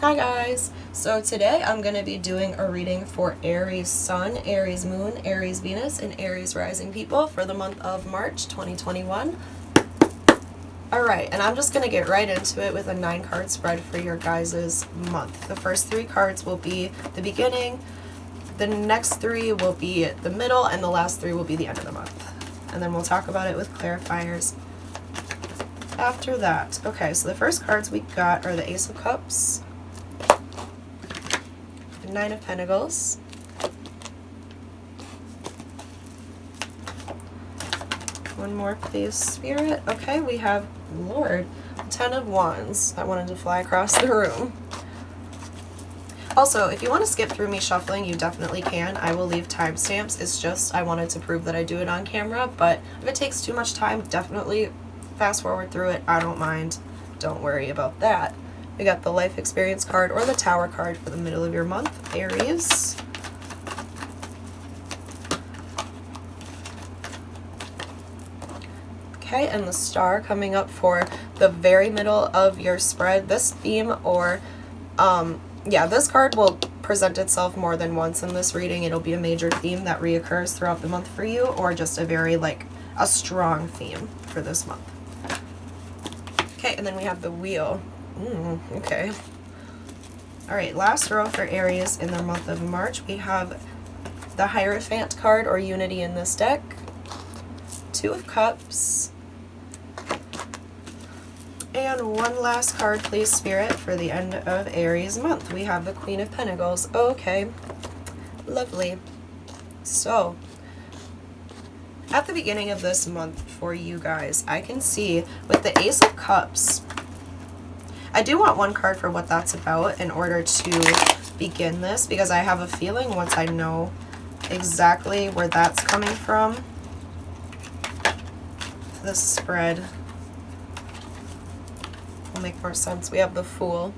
Hi guys! So today I'm going to be doing a reading for Aries Sun, Aries Moon, Aries Venus, and Aries Rising people for the month of March 2021. Alright, and I'm just going to get right into it with a 9-card spread for your guys' month. The first 3 cards will be the beginning, the next 3 will be the middle, and the last 3 will be the end of the month. And then we'll talk about it with clarifiers after that. Okay, so the first cards we got are the Ace of Cups, the 9 of Pentacles, one more please, Spirit. Okay, we have Lord, 10 of Wands. I wanted to fly across the room. Also, if you want to skip through me shuffling, you definitely can. I will leave timestamps. It's just I wanted to prove that I do it on camera, but if it takes too much time, definitely fast forward through it. I don't mind. Don't worry about that. We got the Life Experience card or the Tower card for the middle of your month, Aries. Okay, and the Star coming up for the very middle of your spread. This theme or this card will present itself more than once in this reading. It'll be a major theme that reoccurs throughout the month for you, or just a very a strong theme for this month. Okay, and then we have the Wheel. Okay. Alright, last row for Aries in the month of March. We have the Hierophant card or Unity in this deck. 2 of Cups. And one last card, please, Spirit, for the end of Aries month. We have the Queen of Pentacles. Okay, lovely. So, at the beginning of this month for you guys, I can see with the Ace of Cups, I do want one card for what that's about in order to begin this, because I have a feeling once I know exactly where that's coming from, this spread will make more sense. We have the Fool.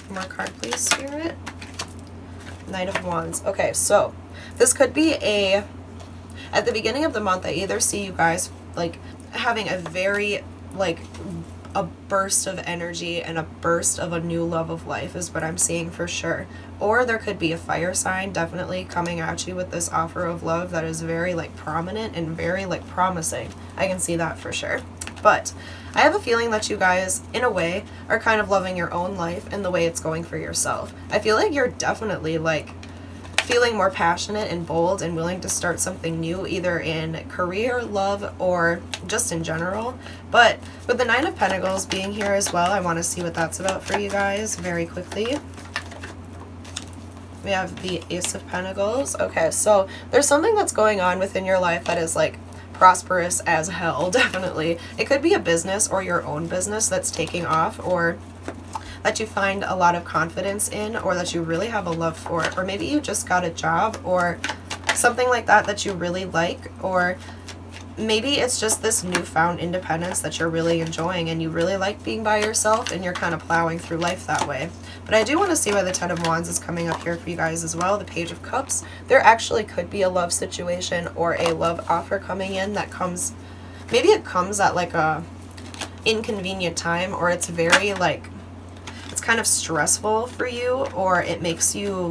One more card, please, Spirit. Knight of Wands. Okay, so this could be at the beginning of the month, I either see you guys having a very a burst of energy and a burst of a new love of life is what I'm seeing for sure. Or there could be a fire sign definitely coming at you with this offer of love that is very prominent and very promising. I can see that for sure. But I have a feeling that you guys, in a way, are kind of loving your own life and the way it's going for yourself. I feel like you're definitely feeling more passionate and bold and willing to start something new, either in career, love, or just in general. But with the 9 of Pentacles being here as well, I want to see what that's about for you guys very quickly. We have the Ace of Pentacles. Okay, so there's something that's going on within your life that is prosperous as hell, definitely. It could be a business or your own business that's taking off, or that you find a lot of confidence in, or that you really have a love for it, or maybe you just got a job or something like that that you really like, or maybe it's just this newfound independence that you're really enjoying and you really like being by yourself and you're kind of plowing through life that way. But I do want to see why the 10 of Wands is coming up here for you guys as well. The Page of Cups. There actually could be a love situation or a love offer coming in that comes, maybe it comes at a inconvenient time, or it's very it's kind of stressful for you, or it makes you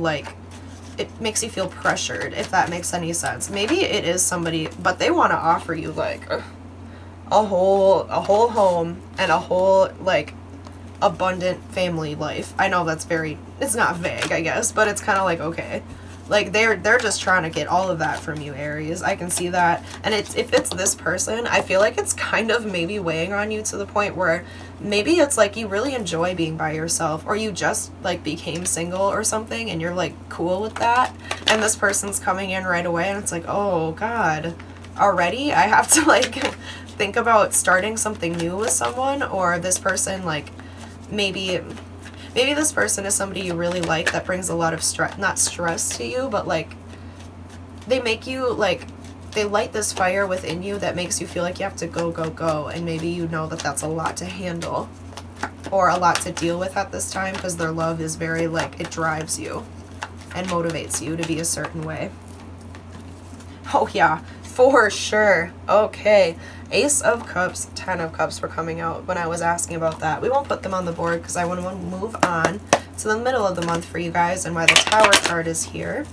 feel pressured, if that makes any sense. Maybe it is somebody, but they want to offer you a whole home and a whole abundant family life. I know that's it's not vague, I guess, but it's kind of okay. They're just trying to get all of that from you, Aries. I can see that. And if it's this person, I feel like it's kind of maybe weighing on you to the point where maybe it's you really enjoy being by yourself, or you just became single or something and you're cool with that, and this person's coming in right away and it's oh god, already I have to think about starting something new with someone. Or this person maybe this person is somebody you really like that brings a lot of stress, not stress to you, but they make you they light this fire within you that makes you feel like you have to go, and maybe you know that that's a lot to handle or a lot to deal with at this time, because their love is very it drives you and motivates you to be a certain way. Oh yeah, For sure. Okay. Ace of Cups, 10 of Cups were coming out when I was asking about that. We won't put them on the board because I want to move on to the middle of the month for you guys and why the Tower card is here.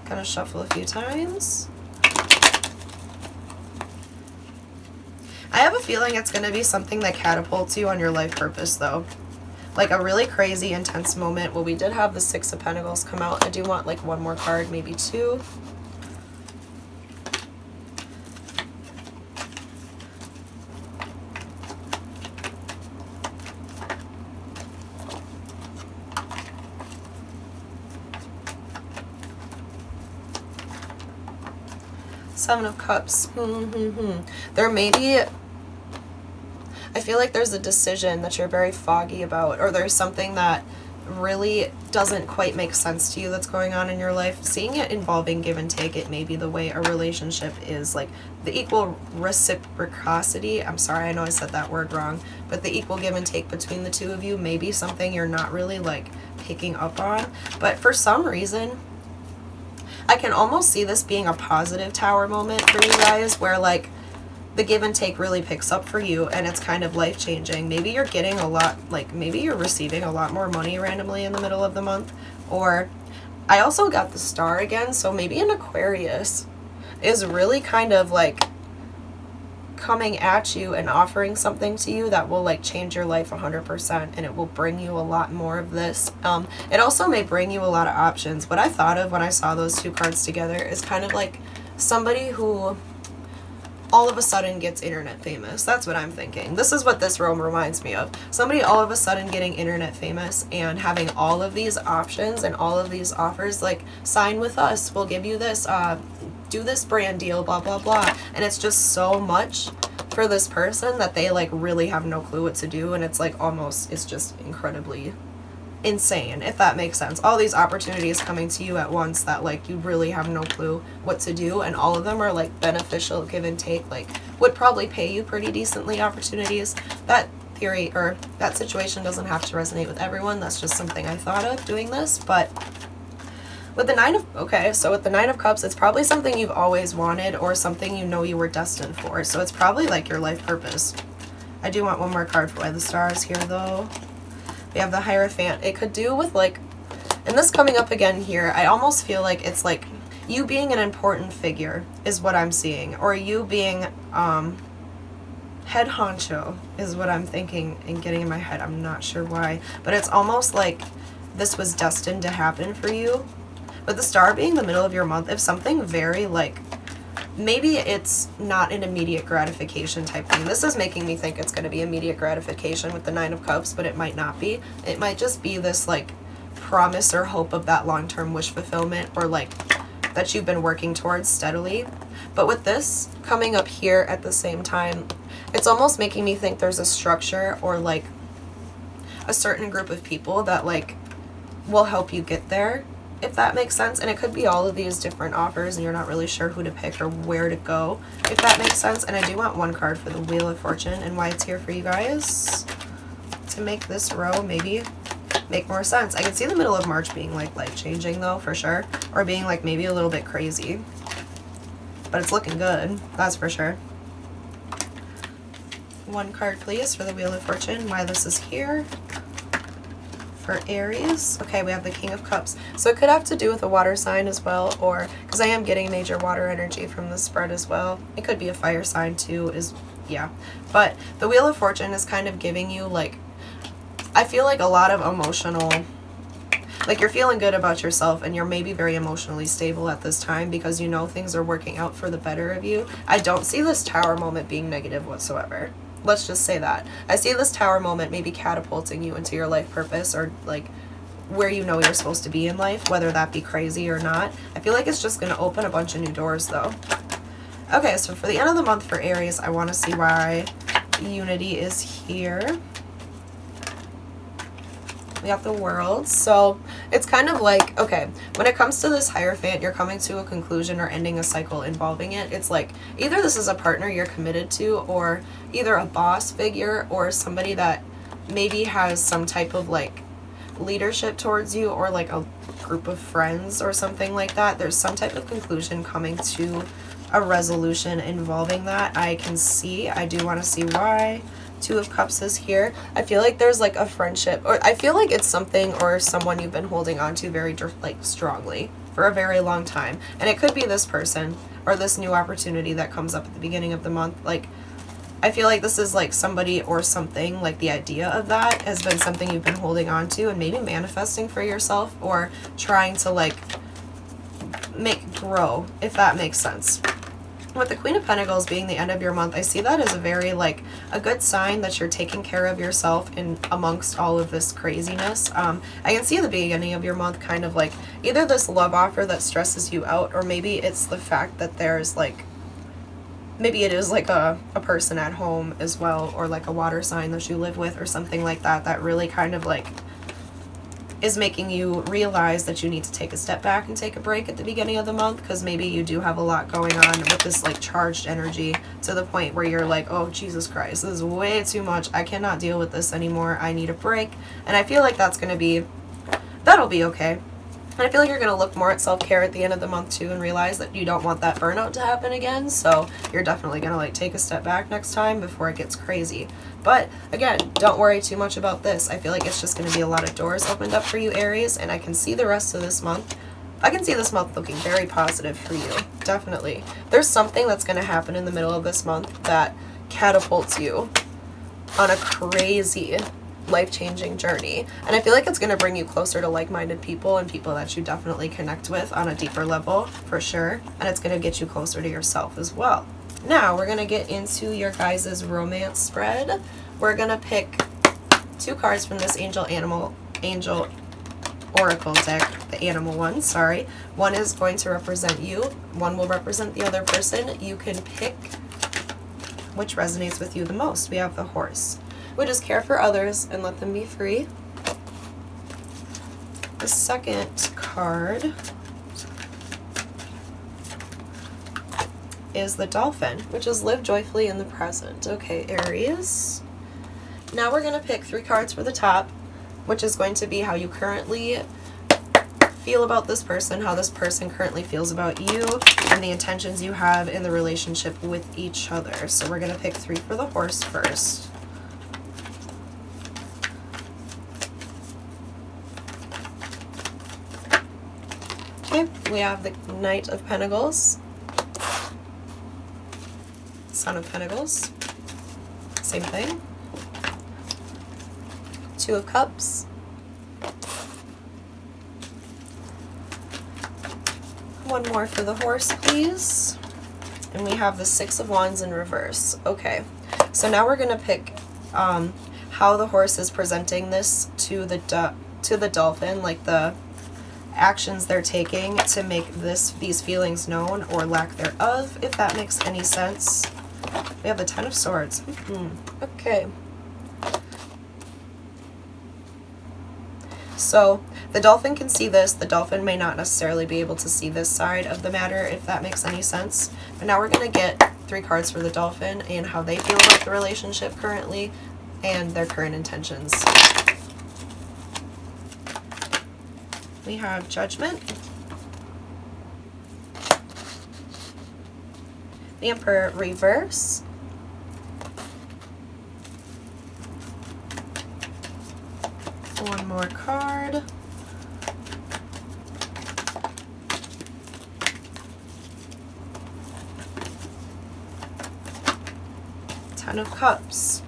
Gonna shuffle a few times. I have a feeling it's going to be something that catapults you on your life purpose, though. Like a really crazy, intense moment. Well, we did have the Six of Pentacles come out. I do want like one more card, maybe two. Seven of Cups. There may be... I feel like there's a decision that you're very foggy about, or there's something that really doesn't quite make sense to you that's going on in your life. Seeing it involving give and take, it may be the way a relationship is, like the equal reciprocity. I'm sorry, I know I said that word wrong, but the equal give and take between the two of you may be something you're not really like picking up on. But for some reason, I can almost see this being a positive Tower moment for you guys, where like the give and take really picks up for you and it's kind of life-changing. Maybe you're getting a lot, like maybe you're receiving a lot more money randomly in the middle of the month. Or I also got the Star again, so maybe an Aquarius is really kind of like coming at you and offering something to you that will like change your life 100%, and it will bring you a lot more of this. It also may bring you a lot of options. What I thought of when I saw those two cards together is kind of like somebody who all of a sudden gets internet famous. That's what I'm thinking. This is what this realm reminds me of. Somebody all of a sudden getting internet famous and having all of these options and all of these offers, like sign with us, we'll give you this, do this brand deal, blah, blah, blah. And it's just so much for this person that they like really have no clue what to do. And it's like almost, it's just incredibly insane, if that makes sense. All these opportunities coming to you at once that like you really have no clue what to do, and all of them are like beneficial give and take, like would probably pay you pretty decently opportunities. That theory or that situation doesn't have to resonate with everyone. That's just something I thought of doing this. But with the with the Nine of Cups, it's probably something you've always wanted or something you know you were destined for. So it's probably like your life purpose. I do want one more card for why the Star is here though. We have the Hierophant. It could do with like, and this coming up again here, I almost feel like it's like you being an important figure is what I'm seeing, or you being head honcho is what I'm thinking and getting in my head. I'm not sure why, but it's almost like this was destined to happen for you. With the Star being the middle of your month, if something very like, maybe it's not an immediate gratification type thing. This is making me think it's going to be immediate gratification with the Nine of Cups, but it might not be. It might just be this like promise or hope of that long-term wish fulfillment, or like that you've been working towards steadily. But with this coming up here at the same time, it's almost making me think there's a structure or like a certain group of people that like will help you get there, if that makes sense. And it could be all of these different offers and you're not really sure who to pick or where to go, if that makes sense. And I do want one card for the Wheel of Fortune and why it's here for you guys to make this row maybe make more sense. I can see the middle of March being like life-changing though, for sure, or being like maybe a little bit crazy, but it's looking good, that's for sure. One card please for the Wheel of Fortune, why this is here for Aries. Okay, we have the King of Cups. So it could have to do with a water sign as well, or because I am getting major water energy from this spread as well. It could be a fire sign too, yeah. But the Wheel of Fortune is kind of giving you like, I feel like a lot of emotional, like you're feeling good about yourself and you're maybe very emotionally stable at this time because you know things are working out for the better of you. I don't see this Tower moment being negative whatsoever. Let's just say that. I see this Tower moment maybe catapulting you into your life purpose, or like where you know you're supposed to be in life, whether that be crazy or not. I feel like it's just going to open a bunch of new doors though. Okay, so for the end of the month for Aries, I want to see why unity is here. We got the World. So it's kind of like, okay, when it comes to this Hierophant, you're coming to a conclusion or ending a cycle involving it. It's like either this is a partner you're committed to, or either a boss figure or somebody that maybe has some type of like leadership towards you, or like a group of friends or something like that. There's some type of conclusion coming to a resolution involving that. I can see, I do want to see why. Two of Cups is here. I feel like there's like a friendship, or I feel like it's something or someone you've been holding on to very like strongly for a very long time. And it could be this person or this new opportunity that comes up at the beginning of the month. Like, I feel like this is like somebody or something, like the idea of that has been something you've been holding on to and maybe manifesting for yourself or trying to like make grow, if that makes sense. With the Queen of Pentacles being the end of your month, I see that as a very like a good sign that you're taking care of yourself in amongst all of this craziness. I can see the beginning of your month kind of like either this love offer that stresses you out, or maybe it's the fact that there's like, maybe it is like a person at home as well, or like a water sign that you live with or something like that, that really kind of like is making you realize that you need to take a step back and take a break at the beginning of the month, because maybe you do have a lot going on with this like charged energy to the point where you're like, oh Jesus Christ, this is way too much, I cannot deal with this anymore, I need a break. And I feel like that'll be okay. And I feel like you're going to look more at self-care at the end of the month too, and realize that you don't want that burnout to happen again. So you're definitely going to like take a step back next time before it gets crazy. But again, don't worry too much about this. I feel like it's just going to be a lot of doors opened up for you, Aries, and I can see the rest of this month. I can see this month looking very positive for you. Definitely. There's something that's going to happen in the middle of this month that catapults you on a crazy life-changing journey, and I feel like it's going to bring you closer to like-minded people and people that you definitely connect with on a deeper level for sure, and it's going to get you closer to yourself as well. Now we're going to get into your guys' romance spread. We're going to pick 2 cards from this angel oracle deck, the animal one, sorry. One is going to represent you, one will represent the other person. You can pick which resonates with you the most. We have the Horse. We just care for others and let them be free. The second card is the Dolphin, which is live joyfully in the present. Okay, Aries. Now we're going to pick 3 cards for the top, which is going to be how you currently feel about this person, how this person currently feels about you, and the intentions you have in the relationship with each other. So we're going to pick 3 for the Horse first. Okay, we have the Knight of Pentacles, Son of Pentacles, same thing, 2 of Cups, one more for the Horse, please, and we have the 6 of Wands in reverse. Okay, so now we're going to pick how the Horse is presenting this to the Dolphin, like the actions they're taking to make these feelings known or lack thereof, if that makes any sense. We have the 10 of Swords. Okay. So the Dolphin can see this. The Dolphin may not necessarily be able to see this side of the matter, if that makes any sense. But now we're going to get 3 cards for the Dolphin and how they feel about the relationship currently and their current intentions. We have Judgment, the Emperor reverse, one more card, Ten of Cups.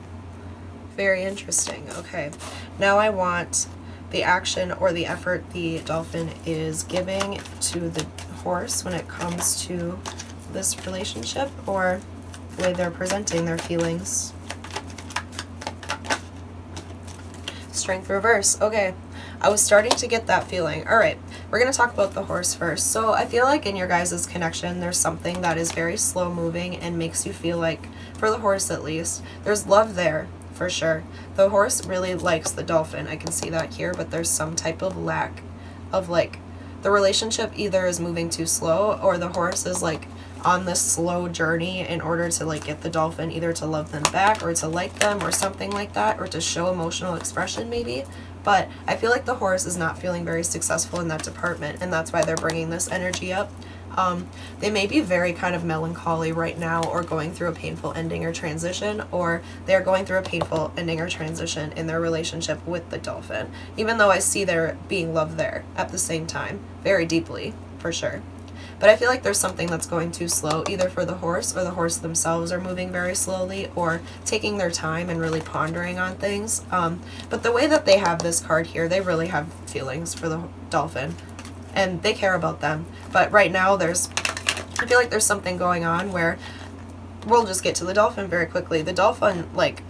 Very interesting. Okay, now I want the action or the effort the Dolphin is giving to the Horse when it comes to this relationship, or the way they're presenting their feelings. Strength reverse. Okay, I was starting to get that feeling. All right, we're going to talk about the Horse first. So I feel like in your guys' connection, there's something that is very slow moving and makes you feel like, for the Horse at least, there's love there. For sure. The Horse really likes the Dolphin. I can see that here, but there's some type of lack of like, the relationship either is moving too slow, or the Horse is like on this slow journey in order to like get the Dolphin either to love them back or to like them or something like that, or to show emotional expression maybe. But I feel like the Horse is not feeling very successful in that department, and that's why they're bringing this energy up. They may be very kind of melancholy right now, or going through a painful ending or transition, or they're going through a painful ending or transition in their relationship with the dolphin, even though I see there being love there at the same time, very deeply, for sure. But I feel like there's something that's going too slow, either for the horse, or the horse themselves are moving very slowly, or taking their time and really pondering on things. But the way that they have this card here, they really have feelings for the dolphin, and they care about them. But right now I feel like there's something going on where, we'll just get to the dolphin very quickly. The dolphin, like,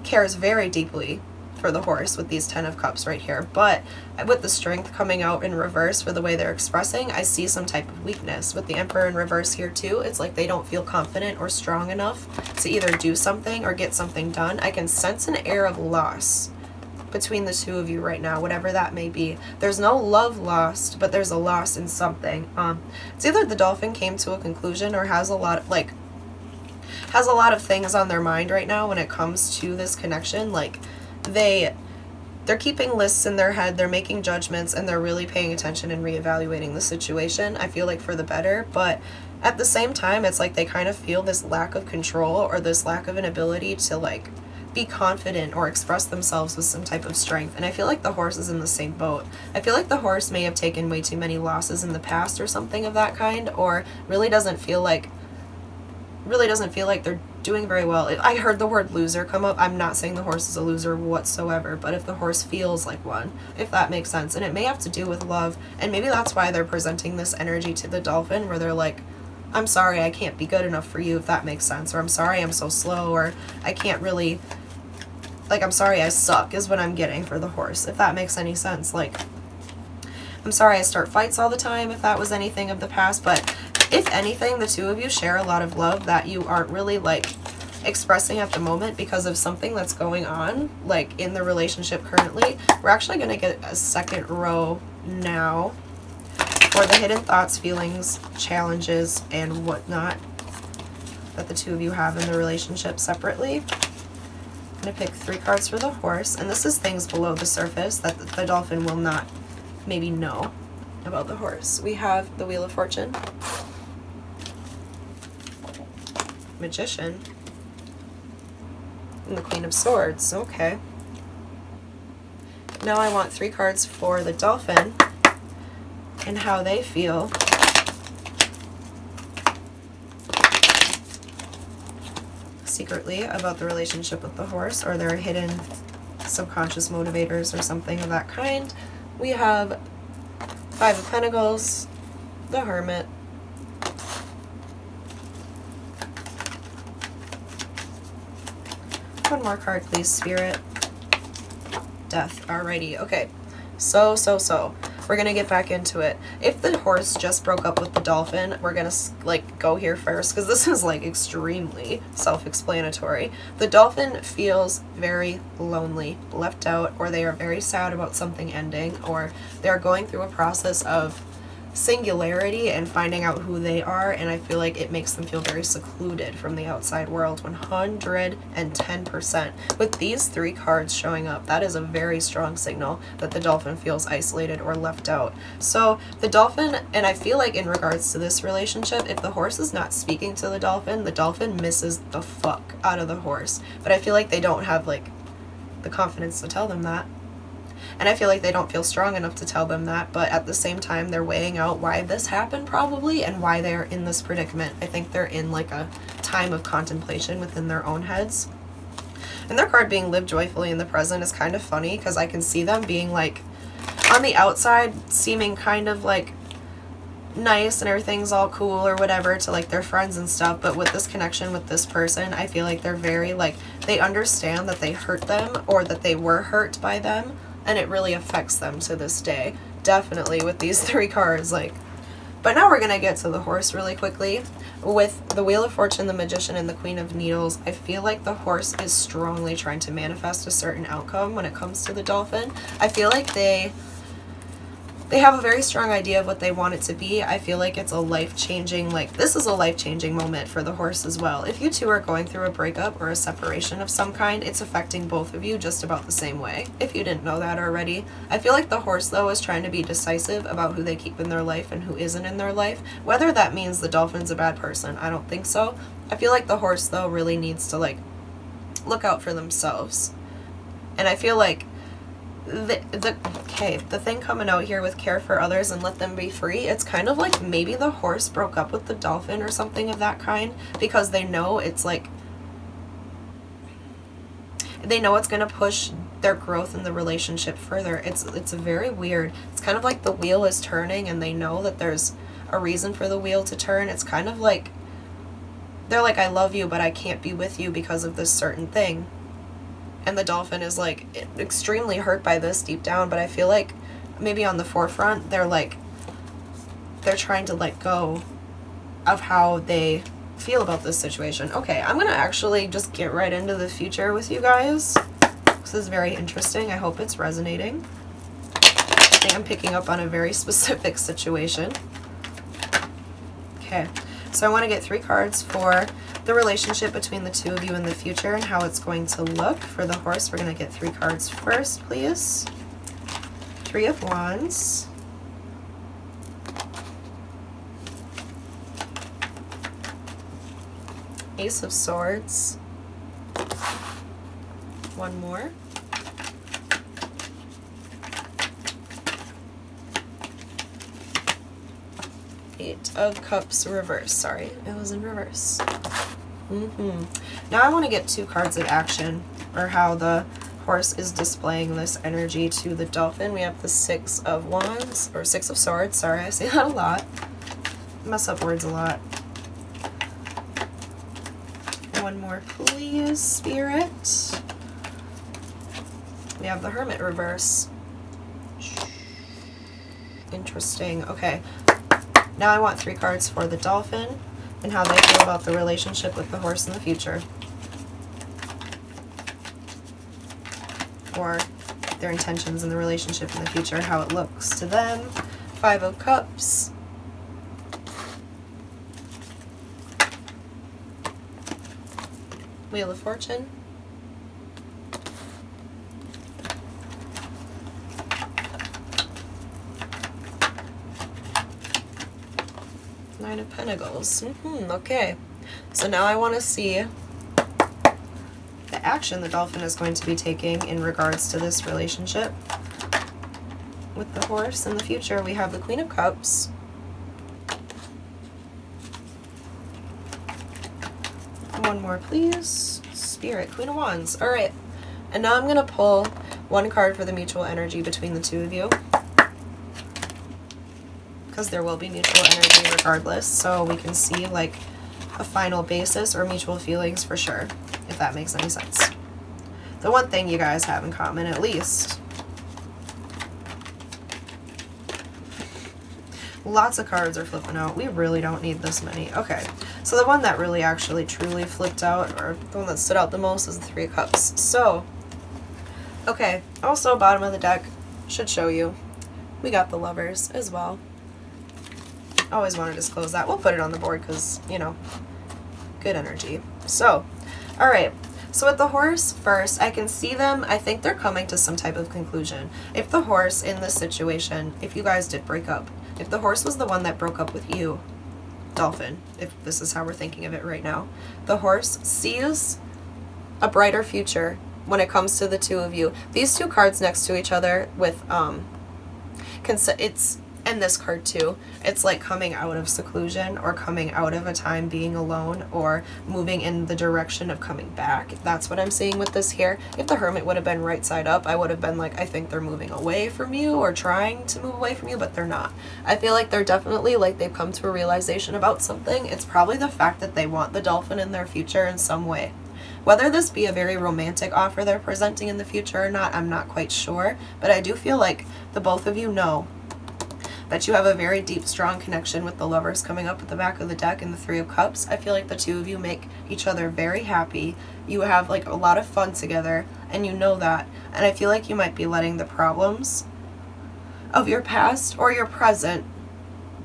cares very deeply for the horse with these 10 of Cups right here, but with the Strength coming out in reverse for the way they're expressing, I see some type of weakness. With the Emperor in reverse here too, it's like they don't feel confident or strong enough to either do something or get something done. I can sense an air of loss between the two of you right now, whatever that may be. There's no love lost, but there's a loss in something. It's either the dolphin came to a conclusion or has a lot of things on their mind right now when it comes to this connection. Like, they're keeping lists in their head, they're making judgments, and they're really paying attention and reevaluating the situation, I feel like, for the better. But at the same time, it's like they kind of feel this lack of control, or this lack of an ability to, like, be confident or express themselves with some type of strength. And I feel like the horse is in the same boat. I feel like the horse may have taken way too many losses in the past or something of that kind, or really doesn't feel like they're doing very well. I heard the word loser come up. I'm not saying the horse is a loser whatsoever, but if the horse feels like one, if that makes sense. And it may have to do with love, and maybe that's why they're presenting this energy to the dolphin, where they're like, I'm sorry I can't be good enough for you, if that makes sense, or I'm sorry I'm so slow, or I can't really, like, I'm sorry I suck is what I'm getting for the horse, if that makes any sense. Like, I'm sorry I start fights all the time, if that was anything of the past. But if anything, the two of you share a lot of love that you aren't really, like, expressing at the moment because of something that's going on, like, in the relationship currently. We're actually going to get a second row now for the hidden thoughts, feelings, challenges, and whatnot that the two of you have in the relationship separately. I'm going to pick 3 cards for the horse, and this is things below the surface that the dolphin will not maybe know about the horse. We have the Wheel of Fortune, Magician, and the Queen of Swords. Okay. Now I want 3 cards for the dolphin and how they feel secretly about the relationship with the horse, or their hidden subconscious motivators or something of that kind. We have 5 of Pentacles, the Hermit, one more card please, Spirit, Death. Alrighty, okay, so we're gonna get back into it. If the horse just broke up with the dolphin, we're gonna, like, go here first, because this is, like, extremely self-explanatory. The dolphin feels very lonely, left out, or they are very sad about something ending, or they're going through a process of singularity and finding out who they are, and I feel like it makes them feel very secluded from the outside world. 110%. With these 3 cards showing up, that is a very strong signal that the dolphin feels isolated or left out. So the dolphin, and I feel like in regards to this relationship, if the horse is not speaking to the dolphin misses the fuck out of the horse. But I feel like they don't have, like, the confidence to tell them that. And I feel like they don't feel strong enough to tell them that, but at the same time, they're weighing out why this happened probably, and why they're in this predicament. I think they're in, like, a time of contemplation within their own heads. And their card being Live Joyfully in the Present is kind of funny, because I can see them being, like, on the outside, seeming kind of, like, nice and everything's all cool or whatever to, like, their friends and stuff, but with this connection with this person, I feel like they're very, like, they understand that they hurt them, or that they were hurt by them, and it really affects them to this day. Definitely with these 3 cards, like. But now we're gonna get to the horse really quickly. With the Wheel of Fortune, the Magician, and the Queen of Needles, I feel like the horse is strongly trying to manifest a certain outcome when it comes to the dolphin. I feel like they they have a very strong idea of what they want it to be. I feel like it's a life-changing, like, this is a life-changing moment for the horse as well. If you two are going through a breakup or a separation of some kind, it's affecting both of you just about the same way, if you didn't know that already. I feel like the horse, though, is trying to be decisive about who they keep in their life and who isn't in their life. Whether that means the dolphin's a bad person, I don't think so. I feel like the horse, though, really needs to, like, look out for themselves. And I feel like the thing coming out here with care for others and let them be free, it's kind of like maybe the horse broke up with the dolphin or something of that kind because they know it's like, they know it's going to push their growth in the relationship further. It's very weird. It's kind of like the wheel is turning and they know that there's a reason for the wheel to turn. It's kind of like they're like, I love you, but I can't be with you because of this certain thing. And the dolphin is like extremely hurt by this deep down, but I feel like maybe on the forefront, they're trying to let go of how they feel about this situation. Okay, I'm going to actually just get right into the future with you guys. This is very interesting. I hope it's resonating. I am picking up on a very specific situation. Okay, so I want to get 3 cards for the relationship between the two of you in the future and how it's going to look. For the horse, we're going to get 3 cards first, please. 3 of Wands. Ace of Swords. 1 more. Eight of Cups reverse. Sorry, it was in reverse. Now I want to get 2 cards of action, or how the horse is displaying this energy to the dolphin. We have the 6 of Wands, or 6 of Swords. Sorry, I say that a lot. Mess up words a lot. 1 more, please, Spirit. We have the Hermit reverse. Interesting. Okay. Now I want 3 cards for the dolphin and how they feel about the relationship with the horse in the future. Or their intentions in the relationship in the future, how it looks to them. 5 of Cups. Wheel of Fortune. Nine of Pentacles. Okay. So now I want to see the action the dolphin is going to be taking in regards to this relationship with the horse in the future. We have the Queen of Cups. One more, please. Spirit, Queen of Wands. All right. And now I'm going to pull 1 card for the mutual energy between the two of you, because there will be mutual energy regardless, so we can see like a final basis or mutual feelings for sure, if that makes any sense. The one thing you guys have in common, at least. Lots of cards are flipping out. We really don't need this many. Okay, so the one that really actually truly flipped out, or the one that stood out the most, is the 3 of Cups. So, okay, also bottom of the deck should show you we got the Lovers as well. Always want to disclose that. We'll put it on the board because, you know, good energy. So, all right. So with the horse first, I can see them. I think they're coming to some type of conclusion. If the horse in this situation, if you guys did break up, if the horse was the one that broke up with you, dolphin, if this is how we're thinking of it right now, the horse sees a brighter future when it comes to the two of you. These 2 cards next to each other with, it's, and this card too, it's like coming out of seclusion or coming out of a time being alone or moving in the direction of coming back. That's what I'm seeing with this here. If the Hermit would have been right side up, I would have been like, I think they're moving away from you or trying to move away from you, but they're not. I feel like they're definitely like they've come to a realization about something. It's probably the fact that they want the dolphin in their future in some way. Whether this be a very romantic offer they're presenting in the future or not, I'm not quite sure, but I do feel like the both of you know that you have a very deep, strong connection with the Lovers coming up at the back of the deck and the 3 of Cups. I feel like the two of you make each other very happy. You have like a lot of fun together, and you know that. And I feel like you might be letting the problems of your past or your present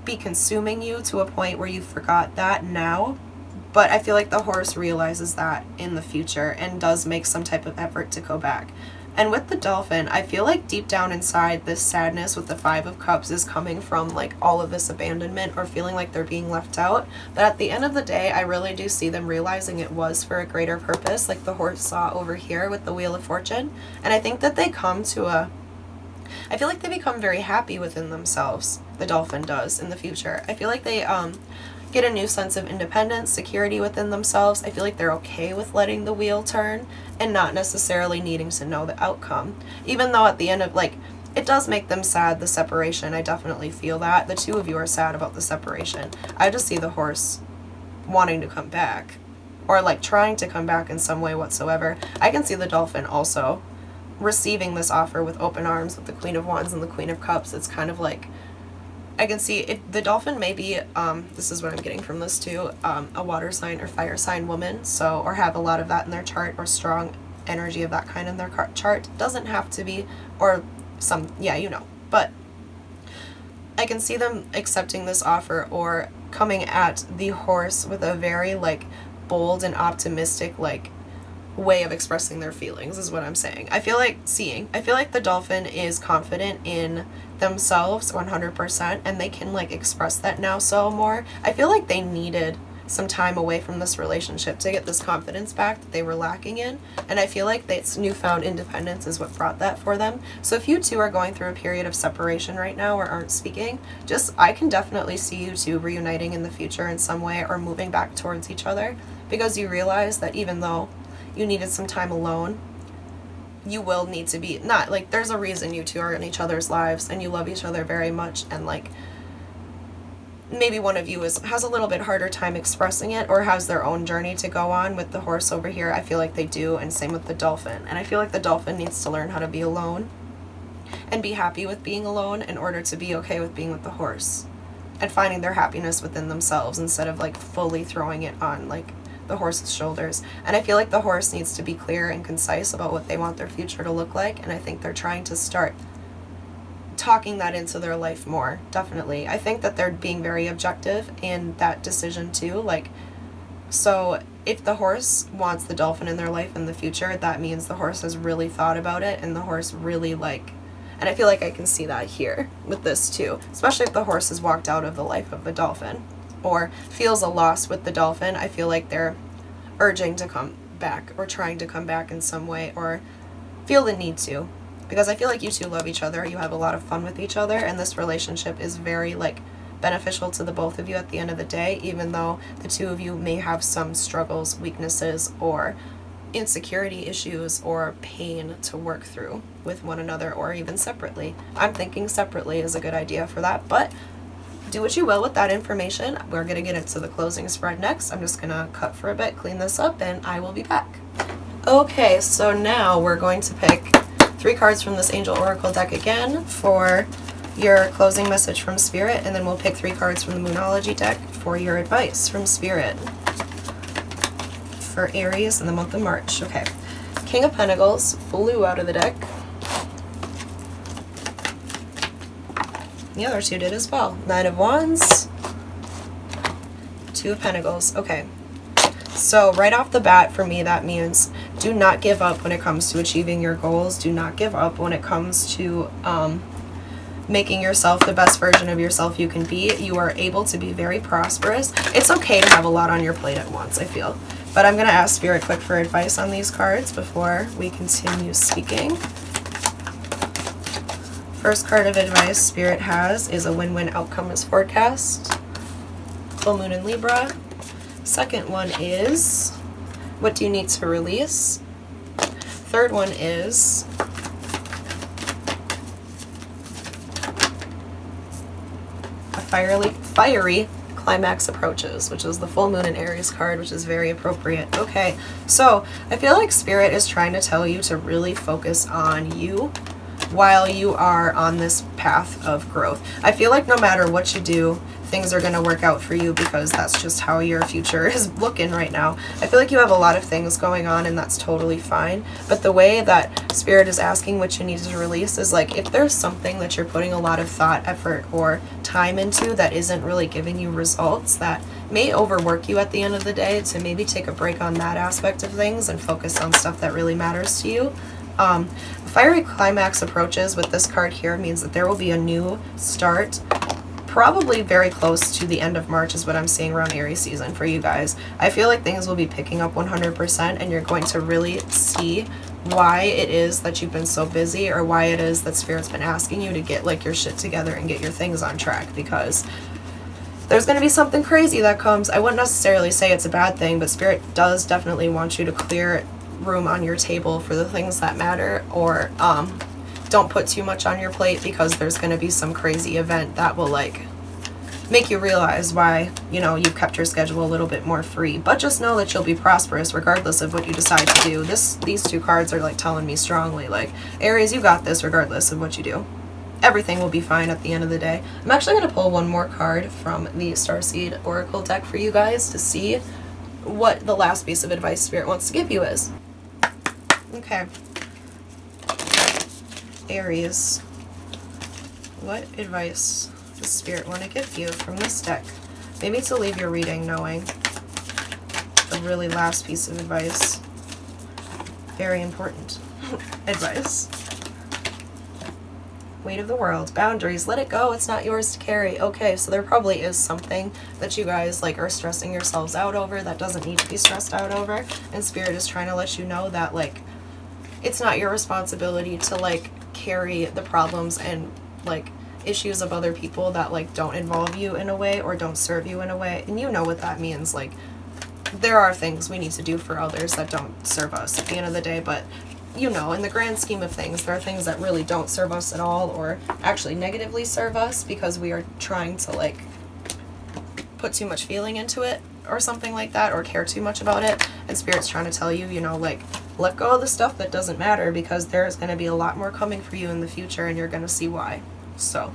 be consuming you to a point where you forgot that now. But I feel like the horse realizes that in the future and does make some type of effort to go back. And with the dolphin, I feel like deep down inside, this sadness with the Five of Cups is coming from like all of this abandonment or feeling like they're being left out. But at the end of the day, I really do see them realizing it was for a greater purpose, like the horse saw over here with the Wheel of Fortune. And I think that they come to I feel like they become very happy within themselves, the dolphin does, in the future. I feel like they get a new sense of independence, security within themselves. I feel like they're okay with letting the wheel turn and not necessarily needing to know the outcome. Even though at the end of, like, it does make them sad, the separation. I definitely feel that. The two of you are sad about the separation. I just see the horse wanting to come back, or like trying to come back in some way whatsoever. I can see the dolphin also receiving this offer with open arms with the Queen of Wands and the Queen of Cups. It's kind of like, I can see it, the dolphin may be, this is what I'm getting from this too, a water sign or fire sign woman, so, or have a lot of that in their chart, or strong energy of that kind in their chart. Doesn't have to be, or some, yeah, you know, but I can see them accepting this offer or coming at the horse with a very like bold and optimistic like way of expressing their feelings is what I'm saying. I feel like the dolphin is confident in themselves 100%, and they can like express that now so more. I feel like they needed some time away from this relationship to get this confidence back that they were lacking in, and I feel like this newfound independence is what brought that for them. So if you two are going through a period of separation right now or aren't speaking, I can definitely see you two reuniting in the future in some way or moving back towards each other, because you realize that even though you needed some time alone, you will need to be, not like, there's a reason you two are in each other's lives and you love each other very much, and like maybe one of you has a little bit harder time expressing it or has their own journey to go on. With the horse over here, I feel like they do, and same with the dolphin. And I feel like the dolphin needs to learn how to be alone and be happy with being alone in order to be okay with being with the horse and finding their happiness within themselves instead of like fully throwing it on like the horse's shoulders. And I feel like the horse needs to be clear and concise about what they want their future to look like, and I think they're trying to start talking that into their life more. Definitely, I think that they're being very objective in that decision too. Like, so if the horse wants the dolphin in their life in the future, that means the horse has really thought about it, and the horse really like, and I feel like I can see that here with this too, especially if the horse has walked out of the life of the dolphin or feels a loss with the dolphin. I feel like they're urging to come back or trying to come back in some way, or feel the need to, because I feel like you two love each other, you have a lot of fun with each other, and this relationship is very like beneficial to the both of you at the end of the day, even though the two of you may have some struggles, weaknesses, or insecurity issues or pain to work through with one another, or even separately. I'm thinking separately is a good idea for that, but do what you will with that information. We're going to get into the closing spread next. I'm just going to cut for a bit, clean this up, and I will be back. Okay, so now we're going to pick 3 cards from this Angel Oracle deck again for your closing message from Spirit, and then we'll pick 3 cards from the Moonology deck for your advice from Spirit for Aries in the month of March. Okay, King of Pentacles flew out of the deck. The other 2 did as well. 9 of Wands, 2 of Pentacles. Okay, so right off the bat for me, that means do not give up when it comes to achieving your goals. Do not give up when it comes to making yourself the best version of yourself you can be. You are able to be very prosperous. It's okay to have a lot on your plate at once, I feel. But I'm going to ask Spirit quick for advice on these cards before we continue speaking. First card of advice Spirit has is a win-win outcome is forecast. Full moon in Libra. Second one is what do you need to release? Third one is a fiery climax approaches, which is the full moon in Aries card, which is very appropriate. Okay, so I feel like Spirit is trying to tell you to really focus on you while you are on this path of growth. I feel like no matter what you do, things are going to work out for you because that's just how your future is looking right now. I feel like you have a lot of things going on and that's totally fine. But the way that Spirit is asking what you need to release is like, if there's something that you're putting a lot of thought, effort, or time into that isn't really giving you results, that may overwork you at the end of the day, to maybe take a break on that aspect of things and focus on stuff that really matters to you. Fiery climax approaches with this card here means that there will be a new start, probably very close to the end of March is what I'm seeing around Aries season for you guys. I feel like things will be picking up 100% and you're going to really see why it is that you've been so busy, or why it is that Spirit's been asking you to get like your shit together and get your things on track, because there's going to be something crazy that comes. I wouldn't necessarily say it's a bad thing, but Spirit does definitely want you to clear room on your table for the things that matter, or don't put too much on your plate, because there's going to be some crazy event that will like make you realize why, you know, you've kept your schedule a little bit more free. But just know that you'll be prosperous regardless of what you decide to do. These two cards are like telling me strongly, like, Aries, you got this regardless of what you do. Everything will be fine at the end of the day. I'm actually going to pull one more card from the Starseed Oracle deck for you guys to see what the last piece of advice Spirit wants to give you is. Okay. Aries, what advice does Spirit want to give you from this deck? Maybe to leave your reading knowing the really last piece of advice. Very important advice. Weight of the world. Boundaries. Let it go. It's not yours to carry. Okay, so there probably is something that you guys like are stressing yourselves out over that doesn't need to be stressed out over. And Spirit is trying to let you know that like it's not your responsibility to like carry the problems and like issues of other people that like don't involve you in a way or don't serve you in a way. And you know what that means. Like, there are things we need to do for others that don't serve us at the end of the day, but you know, in the grand scheme of things, there are things that really don't serve us at all, or actually negatively serve us because we are trying to like put too much feeling into it or something like that, or care too much about it. And Spirit's trying to tell you, you know, like, let go of the stuff that doesn't matter, because there's going to be a lot more coming for you in the future and you're going to see why. So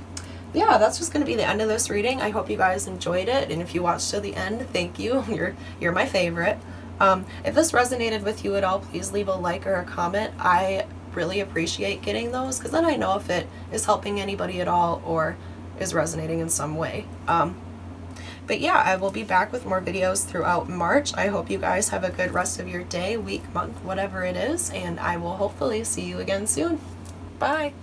yeah, that's just going to be the end of this reading. I hope you guys enjoyed it, and if you watched to the end, thank you. You're my favorite. If this resonated with you at all, please leave a like or a comment. I really appreciate getting those, because then I know if it is helping anybody at all or is resonating in some way. But yeah, I will be back with more videos throughout March. I hope you guys have a good rest of your day, week, month, whatever it is, and I will hopefully see you again soon. Bye!